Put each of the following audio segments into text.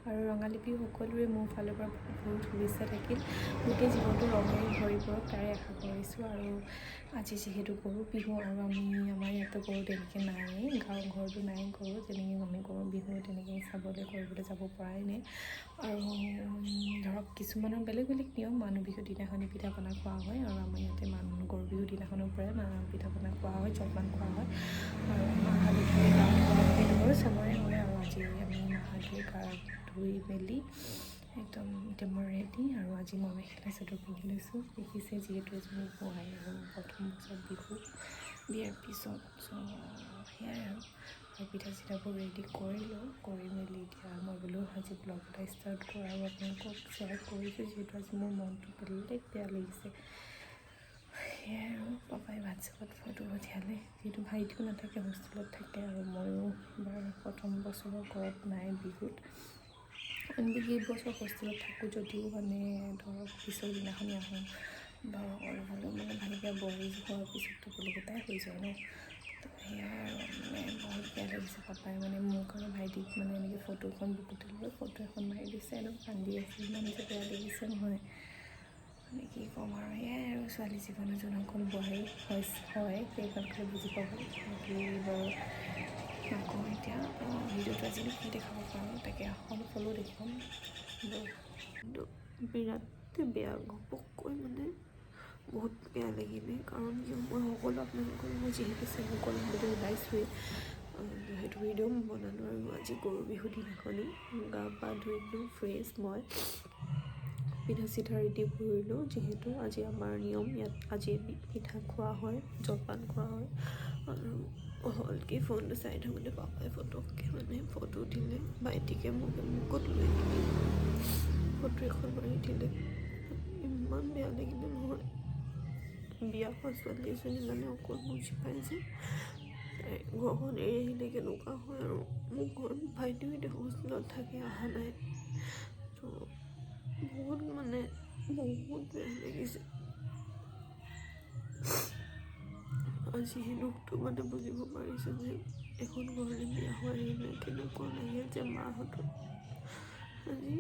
আৰু ৰঙালী বিহু সকলোৰে মোৰ ফালৰ পৰা বহুত শুভেচ্ছা থাকিল। গোটেই জীৱনটো ৰঙেৰে ভৰি পৰক তাৰে আশা কৰিছোঁ। আৰু আজি যিহেতু গৰু বিহু আৰু আমাৰ ইয়াতো গৰু তেনেকৈ নায়েই, গাঁৱৰ ঘৰতো নাই গৰু, যেনেকৈ আমি গৰু বিহু তেনেকৈ কৰিবলৈ যাব পৰাই নাই। আৰু ধৰক কিছুমানৰ বেলেগ বেলেগ নিয়ম, মানুহ বিহুৰ দিনাখনি পিঠা পনা খোৱা হয় আৰু আমাৰ ইয়াতে গৰু বিহুৰ দিনাখনৰ পৰাই পিঠা পনা খোৱা হয়, জলপান খোৱা হয়। আৰু মাহ হালধিৰে গা ধোৱা চবৰে হয়। আৰু আজি আমি মাহ হালধিৰে গা ধুই মেলি একদম এতিয়া মই ৰেডি। আৰু আজি মই মেখেলা চাদৰ পিন্ধি লৈছোঁ, দেখিছে যিহেতু এজনী বোৱাৰী আৰু প্ৰথম বছৰত বিহু বিয়াৰ পিছত। সেয়াই আৰু পিঠা চিঠাবোৰ ৰেডি কৰিলোঁ, কৰি মেলি এতিয়া মই বোলো আজি ব্লগ এটা ষ্টাৰ্ট কৰোঁ আৰু আপোনালোকক শ্বেয়াৰ কৰিছোঁ, যিহেতু আজি মোৰ মনটো বেলেগ বেয়া লাগিছে। সেয়াই আৰু পাপাই হোৱাটছএপত ফটো পঠিয়ালে, যিহেতু ভাইটিও নাথাকে, হোষ্টেলত থাকে আৰু ময়ো এবাৰ প্ৰথম বছৰৰ ঘৰত নাই বিহুত। এই বছৰ হোষ্টেলত থাকোঁ যদিও মানে ধৰক পিছৰ দিনাখনি আহোঁ, ধৰক অলপ হ'লেও মানে ভালকৈ বোৱাৰী হোৱাৰ পিছততো বেলেগ এটাই হৈ যায় ন। তো সেয়াই আৰু মানে বহুত বেয়া লাগিছে। পাপাই মানে মোক আৰু ভাইটিক মানে এনেকৈ ফটো এখন বুকুতে লৈ ফটো এখন মাৰি দিছে আৰু কান্দি আছে। ইমান যে বেয়া লাগিছে নহয়, মানে কি ক'ম আৰু। সেয়াই আৰু ছোৱালী জীৱনত যোনসকল বোৱাৰী হয় সেইসকলে বুজি পাব। বাকী বাৰু নকওঁ এতিয়া। ভিডিঅ'টো আজিনো কি দেখাব পাৰোঁ, তাকে অলপ হ'লেও দেখুৱাম। কিন্তু বিৰাট বেয়া, ঘপককৈ মানে বহুত বেয়া লাগিলে। কাৰণ মই সকলো আপোনালোকৰ মই যিহেতু শ্বেয়াৰ কৰিম বুলি ওলাইছোৱেই, সেইটো ভিডিঅ' মই বনালোঁ। আৰু আজি গৰু বিহুৰ দিনাখনি গা পা ধুই একদম ফ্ৰেছ, মই পিঠা চিঠা ৰেডি কৰিলোঁ, যিহেতু আজি আমাৰ নিয়ম ইয়াত আজি পিঠা খোৱা হয়, জলপান খোৱা হয়। আৰু হলকৈ ফোনটো চাই থাকোঁতে পাপাই ফটোকে মানে ফটো দিলে, ভাইটিকে মুখত লৈ ফটো এখন মাৰি দিলে। ইমান বেয়া লাগিলে নহয়। বিয়া হোৱা ছোৱালী এজনী মানে অকল বুজি পায় যে তাই ঘৰখন এৰি আহিলে কেনেকুৱা হয়। আৰু মোৰ ঘৰত ভাইটিও এতিয়া হোষ্টেলত থাকে, অহা নাই। তো বহুত মানে বহুত বেয়া লাগিছে। আজি সেই দুখটো মানে বুজিব পাৰিছোঁ যে এখন ঘৰলৈ বিয়া হৈ আহিলে কেনেকুৱা লাগে, যে মাহঁতৰ আজি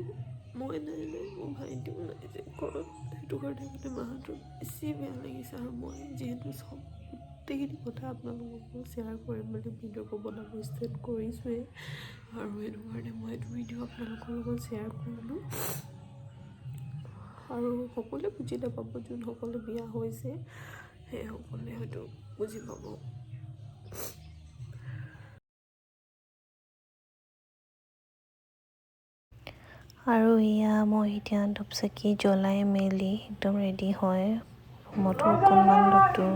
মই নাই, মোৰ ভাইটিও নাই যে ঘৰত, সেইটো কাৰণে মানে মাহঁতৰ বেছি বেয়া লাগিছে। আৰু মই যিহেতু গোটেইখিনি কথা আপোনালোকক শ্বেয়াৰ কৰিম বুলি ভিডিঅ'টো বনাব ষ্টাৰ্ট কৰিছোঁৱেই, আৰু সেইটো কাৰণে মই এইটো ভিডিঅ' আপোনালোকৰ লগত শ্বেয়াৰ কৰিলোঁ। আৰু সকলোৱে বুজি নাপাব, যোনসকলে বিয়া হৈছে সেইসকলে হয়তো বুজি পাব। আৰু এয়া মই এতিয়া ধূপ চাকি জ্বলাই মেলি একদম ৰেডি হয়, মইতো অকণমান ধূপটো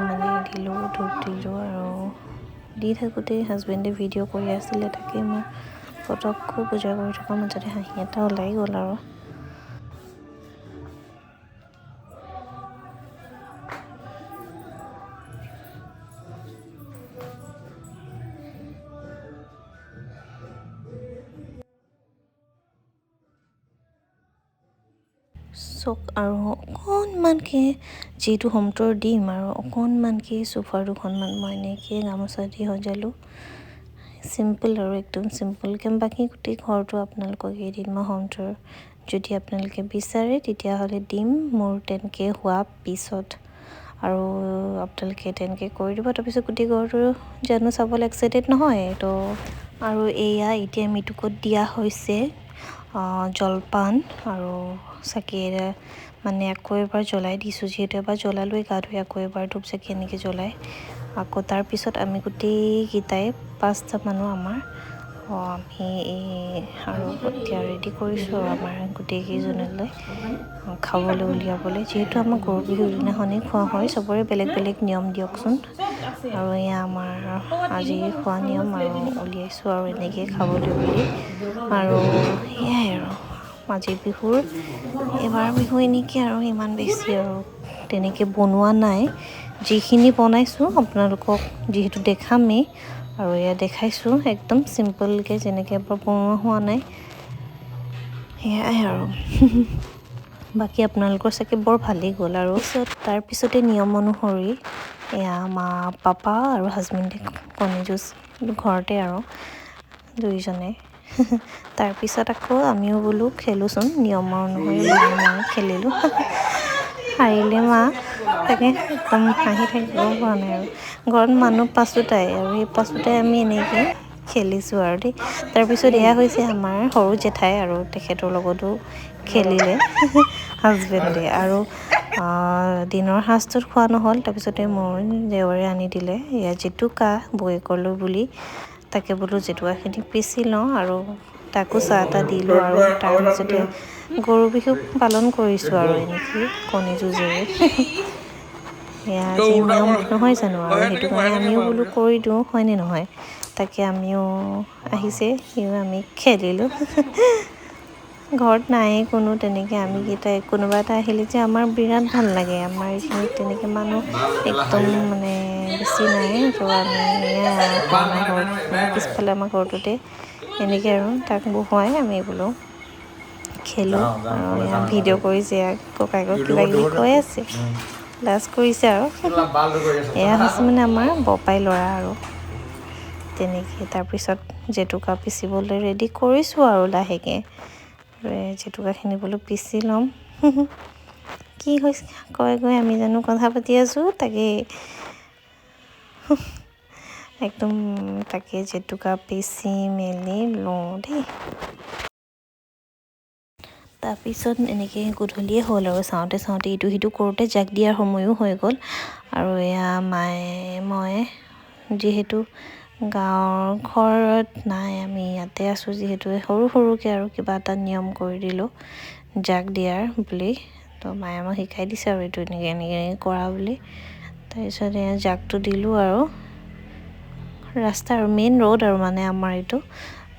মানে দিলোঁ, ধূপ দিলোঁ। আৰু দি থাকোঁতে হাজবেণ্ডে ভিডিঅ' কৰি আছিলে, তাকে মই পটককৈ পূজা কৰি থকাৰ মাজতে হাঁহি এটা ওলাই গ'ল। আৰু আৰু অকণমানকৈ যিহেতু হোমটোৰ দিম, আৰু অকণমানকৈ চোফা দুখনমান মই এনেকৈ গামোচা দি সজালোঁ, চিম্পল আৰু একদম চিম্পলকৈ। বাকী গোটেই ঘৰটো আপোনালোকক এদিন মই হোমটোৰ যদি আপোনালোকে বিচাৰে তেতিয়াহ'লে দিম, মোৰ তেনেকৈ হোৱা পিছত। আৰু আপোনালোকে তেনেকৈ কৰি দিব, তাৰপিছত গোটেই ঘৰটো জানো চাবলৈ এক্সাইটেড নহয় তো। আৰু এয়া এতিয়া মৃতকত দিয়া হৈছে জলপান আৰু চাকিৰে মানে আকৌ এবাৰ জ্বলাই দিছোঁ, যিহেতু এবাৰ জ্বলালোৱে গা ধুই, আকৌ এবাৰ ধূপ চাকি এনেকৈ জ্বলাই আকৌ তাৰপিছত আমি গোটেইকেইটাই 5টা মানুহ আমাৰ আমি আৰু এতিয়া ৰেডি কৰিছোঁ আৰু আমাৰ গোটেইকেইজনলৈ খাবলৈ উলিয়াবলৈ, যিহেতু আমাৰ গৰু বিহুৰ দিনাখনেই খোৱা হয়। চবৰে বেলেগ বেলেগ নিয়ম দিয়কচোন। আৰু এয়া আমাৰ আজি খোৱা নিয়ম, আৰু উলিয়াইছোঁ আৰু এনেকৈ খাবলৈ বুলি। আৰু সেয়াই আৰু আজি বিহুৰ এবাৰ বিহু এনেকৈ, আৰু ইমান বেছি আৰু তেনেকৈ বনোৱা নাই। যিখিনি বনাইছোঁ আপোনালোকক যিহেতু দেখামেই, আৰু এয়া দেখাইছোঁ একদম চিম্পলকৈ, যেনেকৈ এবাৰ বনোৱা হোৱা নাই। সেয়াই আৰু বাকী আপোনালোকৰ চাগে বৰ ভালেই গ'ল। আৰু তাৰপিছতে নিয়ম অনুসৰি এয়া পাপা আৰু হাজবেণ্ডে কণী যুঁজ ঘৰতে আৰু দুইজনে তাৰপিছত আকৌ আমিও বোলো খেলোচোন নিয়মৰ অনুসৰি মই খেলিলোঁ হাৰিলে মা তাকে একদম হাঁহি থাকিব পৰা নাই আৰু ঘৰত মানুহ পাছোঁতাই আৰু সেই পাছোঁতাই আমি এনেকৈ খেলিছোঁ আৰু দেই। তাৰপিছত এয়া হৈছে আমাৰ সৰু জেঠাই আৰু তেখেতৰ লগতো খেলিলে হাজবেণ্ডে আৰু দিনৰ সাজটোত খোৱা নহ'ল। তাৰপিছতে মোৰ দেৱৰে আনি দিলে এয়া জেতুকা বৌয়েকলৈ বুলি, তাকে বোলো জেতুকাখিনি পিচি লওঁ আৰু তাকো চাহ এটা দিলোঁ আৰু তাৰ মাজতে গৰু বিহু পালন কৰিছোঁ আৰু এনেকৈ কণী যুঁজেৰে এয়া আজি নিয়ম নহয় জানো আৰু সেইটো কাৰণে আমিও বোলো কৰি দিওঁ হয়নে নহয়। তাকে আমিও আহিছে সিও আমি খেলিলোঁ ঘৰত নায়েই কোনো তেনেকৈ আমি কেইটাই কোনোবা এটা আহিলে যে আমাৰ বিৰাট ভাল লাগে। আমাৰ এইখিনিত তেনেকৈ মানুহ একদম মানে বেছি নাই, তো আমি আমাৰ ঘৰত পিছফালে আমাৰ ঘৰটোতে এনেকৈ আৰু তাক বহুৱাই আমি বোলো খেলোঁ আৰু এয়া ভিডিঅ' কৰিছে ককায়েকক কিবা কিবি কৈ আছে, লাজ কৰিছে আৰু এয়া হৈছে মানে আমাৰ বপাই ল'ৰা আৰু তেনেকৈ। তাৰপিছত জেতুকা পিচিবলৈ ৰেডি কৰিছোঁ আৰু লাহেকৈ জেতুকাখিনি বোলো পিচি ল'ম কি হৈছে কয় আমি জানো কথা পাতি আছোঁ তাকে একদম তাকে জেতুকা পিচি মেলি লওঁ দেই। তাৰপিছত এনেকৈ গধূলিয়ে হ'ল আৰু চাওঁতে চাওঁতে ইটো সিটো কৰোঁতে জাক দিয়াৰ সময়ো হৈ গ'ল আৰু এয়া মায়ে মই যিহেতু গাঁৱৰ ঘৰত নাই, আমি ইয়াতে আছোঁ যিহেতু সৰুকৈ আৰু কিবা এটা নিয়ম কৰি দিলোঁ জাক দিয়াৰ বুলি। তো মায়ে মোক শিকাই দিছে আৰু এইটো এনেকৈ কৰা বুলি। তাৰপিছত এয়া জাকটো দিলোঁ আৰু ৰাস্তা আৰু মেইন ৰোড আৰু মানে আমাৰ এইটো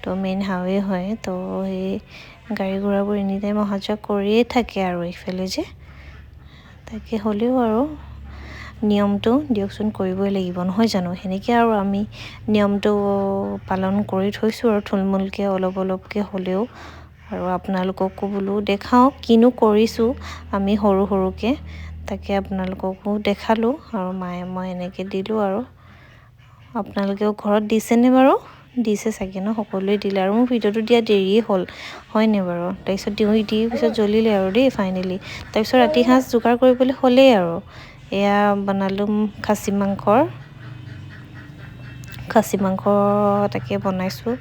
তো মেইন হাইৱে হয়, তো সেই গাড়ী ঘোঁৰাবোৰ এনি টাইম অহা যোৱা কৰিয়ে থাকে আৰু এইফালে যে তাকে হ'লেও আৰু নিয়মটো দিয়কচোন কৰিবই লাগিব নহয় জানো। সেনেকৈ আৰু আমি নিয়মটো পালন কৰি থৈছোঁ আৰু থুলমূলকৈ অলপকৈ হ'লেও আৰু আপোনালোককো বোলো দেখাওঁ কিনো কৰিছোঁ আমি সৰুকৈ, তাকে আপোনালোককো দেখালোঁ আৰু মায়ে মই এনেকৈ দিলোঁ আৰু আপোনালোকেও ঘৰত দিছেনে বাৰু? দিছে চাগে ন, সকলোৱে দিলে আৰু মোৰ ভিডিঅ'টো দিয়া দেৰিয়ে হ'ল হয়নে বাৰু। তাৰপিছত দি পিছত জ্বলিলে আৰু দেই ফাইনেলি। তাৰপিছত ৰাতি সাঁজ যোগাৰ কৰিবলৈ হ'লেই আৰু এয়া বনালোঁ খাচী মাংস তাকে বনাইছোঁ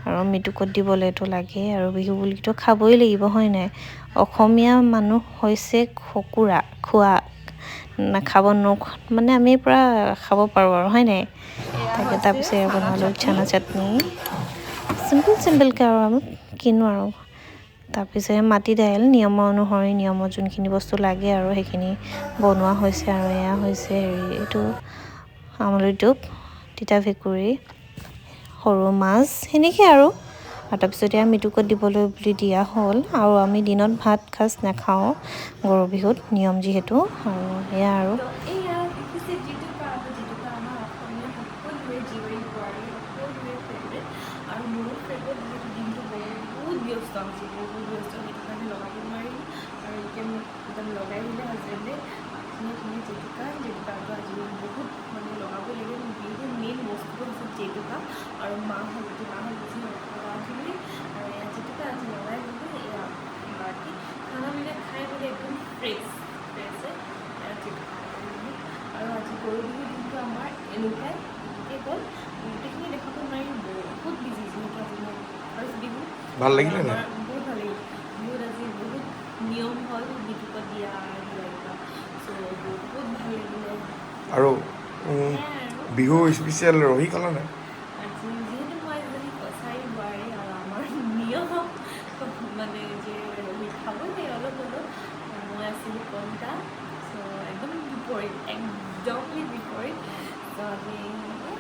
আৰু মৃতকত দিবলৈতো লাগেই আৰু বিহু বুলিতো খাবই লাগিব হয় নাই। অসমীয়া মানুহ হৈছে খোৱা নাখাব মানে আমি পূৰা খাব পাৰোঁ আৰু হয় নাই। তাকে তাৰপিছত বনালোঁ চানা চাটনি চিম্পলকৈ আৰু আমি কিনো আৰু তাৰপিছত মাটি দাইল নিয়মৰ অনুসৰি নিয়মত যোনখিনি বস্তু লাগে আৰু সেইখিনি বনোৱা হৈছে আৰু এয়া হৈছে এইটো আমলৈ টোপ, তিতা ভেকুৰী, সৰু মাছ সেনেকৈ আৰু তাৰপিছত এয়া মৃতকত দিবলৈ বুলি দিয়া হ'ল আৰু আমি দিনত ভাত সাঁজ নাখাওঁ গৰু বিহুত নিয়ম যিহেতু আৰু সেয়া আৰু আৰু মোৰো ফেভৰেট যিহেতু দিনটো বহুত ব্যস্ত হৈছে সেইটো কাৰণে লগাব নোৱাৰিলোঁ আৰু এতিয়া মোক একদম লগাই দিলে হাজবেণ্ডে ধুনীয়া জেতুকাটো আজি বহুত মানে লগাব লাগে। বিহুৰ মেইন বস্তুটো হৈছে জেতুকা আৰু মাহ হালধি আৰু এয়া জেতুকা আজি লগাই দিলোঁ। এয়া বাকী খানাবিলাক খাই পেলাই একদম ফ্ৰেছ জেতুকা আৰু আজি গৰু বিহুৰ দিনটো আমাৰ এনেকুৱাই গ'ল, গোটেইখিনি দেখাব নোৱাৰিলোঁ বহুত বিজি যিহেতু আজি মোৰ ফাৰ্ষ্ট বিহু। ভাল লাগিলে নে? বহুত ভাল লাগিল। বিহুত আজি বহুত নিয়ম হ'ল মৃতকত দিয়া চ' বহুত ভাল লাগিলে আৰু সেয়াই আৰু বিহু স্পেচিয়েল ৰহি খালা নাই? আজি যিহেতু মই এজনী কছাৰী বোৱাৰী আৰু আমাৰ নিয়ম মানে যে ৰহি খাবই লাগে অলপ হ'লেও, মই আছিলোঁ কণতা চ' একদম বিপৰীত চ' আমি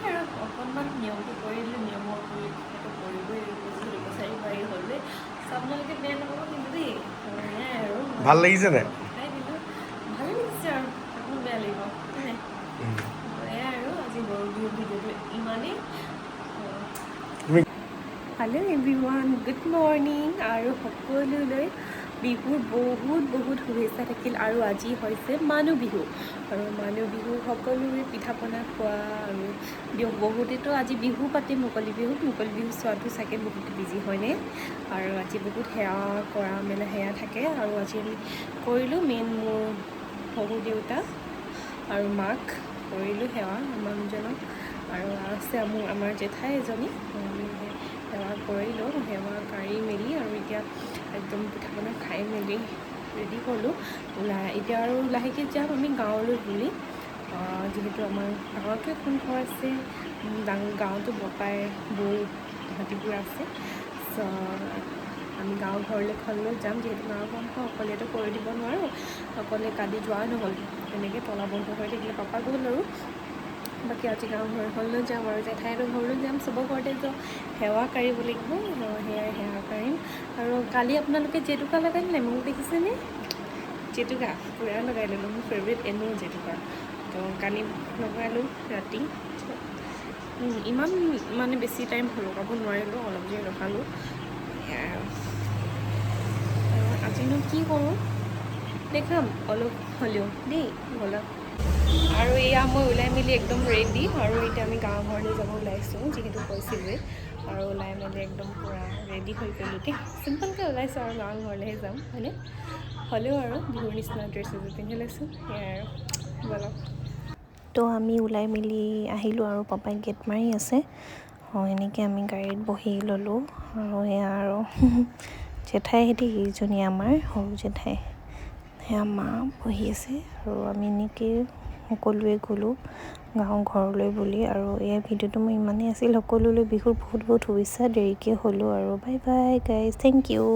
আৰু অকণমান নিয়মটো কৰি দিলোঁ। নিয়মৰ পৰিৱেশটো কৰিবই লাগিব যিহেতু কছাৰী বোৱাৰী হ'লে আপোনালোকে বেয়া নাপাব কিন্তু দেই। সেয়াই আৰু ভাল লাগিছে নাই? শিকাই দিলোঁ, ভালেই লাগিছে আৰু অকণমান বেয়া লাগিব হয় নাই। এয়াই আৰু আজি গৰু বিহু ভিডিঅ'টো ইমানেই। হেল্ল' এভৰিৱান, গুড মৰ্ণিং আৰু সকলোলৈ বিহুৰ বহুত শুভেচ্ছা থাকিল আৰু আজি হৈছে মানুহ বিহু আৰু মানুহ বিহু সকলোৰে পিঠা পনা খোৱা আৰু বহুতেতো আজি বিহু পাতে মুকলি বিহু চোৱাটো চাগে বহুত বিজি হয়নে আৰু আজি বহুত সেৱা কৰা মেলা সেয়া থাকে আৰু আজি আমি কৰিলোঁ মেইন মোৰ শহুৰ দেউতা আৰু মাক কৰিলোঁ সেৱা মানুহজনক আৰু আছে আমাৰ জেঠাই এজনী সেৱা কৰিলোঁ সেৱা কৰি মেলি আৰু এতিয়া একদম পিঠা পনা খাই মেলি ৰেডি হ'লোঁ এতিয়া আৰু লাহেকৈ যাম আমি গাঁৱলৈ বুলি যিহেতু আমাৰ ডাঙৰকৈ এখন ঘৰ আছে গাঁৱতো বপাই বৌ হাতীবোৰ আছে আমি গাঁৱৰ ঘৰলৈ যাম যিহেতু গাঁৱৰ কাম অকলেতো কৰি দিব নোৱাৰোঁ অকলে কালি যোৱা নহ'ল তেনেকৈ তলা বন্ধ হৈ থাকিলে পাপা গ'ল আৰু বাকী আজি গাঁৱৰ ঘৰখনলৈ যাম আৰু জেঠাইহঁতৰ ঘৰলৈ যাম চবৰ ঘৰতে যাওঁ সেৱা কাঢ়িব লাগিব সেয়াই সেৱা কাঢ়িম আৰু কালি আপোনালোকে জেতুকা লগাই নাই মোক দেখিছেনে জেতুকা পূৰা লগাই ল'লোঁ মোৰ ফেভৰেট এনেও জেতুকা তো কালি লগালোঁ ৰাতি ইমান মানে বেছি টাইম লগাব নোৱাৰিলোঁ অলপ দেৰি ৰখালোঁ আৰু আজিনো কি কৰোঁ দেখাম অলপ হ'লেও দেই অলপ আৰু এয়া মই ওলাই মেলি একদম ৰেডি আৰু এতিয়া আমি গাঁৱৰ ঘৰলৈ যাব ওলাইছোঁ যিহেতু কৈছিলোঁৱেই আৰু ওলাই মেলি একদম পূৰা ৰেডি হৈ গ'লোঁ দেই চিম্পলকৈ ওলাইছোঁ আৰু গাঁৱৰ ঘৰলৈহে যাম হয়নে হ'লেও আৰু বিহুৰ নিচিনা ড্ৰেছ এযোৰ পিন্ধি লৈছোঁ সেয়াই আৰু ব'লক তো আমি ওলাই মেলি আহিলোঁ আৰু পাপাই গেট মাৰি আছে এনেকৈ আমি গাড়ীত বহি ল'লোঁ আৰু সেয়া আৰু জেঠাইহেঁতি এইজনী আমাৰ সৰু জেঠাই সেয়া মা বহি আছে আৰু আমি এনেকৈ সকলোৱে গ'লোঁ গাঁৱৰ ঘৰলৈ বুলি আৰু এই ভিডিঅ'টো মোৰ ইমানেই আছিল সকলোলৈ বিহুৰ বহুত শুভেচ্ছা দেৰিকৈ হ'লোঁ আৰু bye bye guys thank U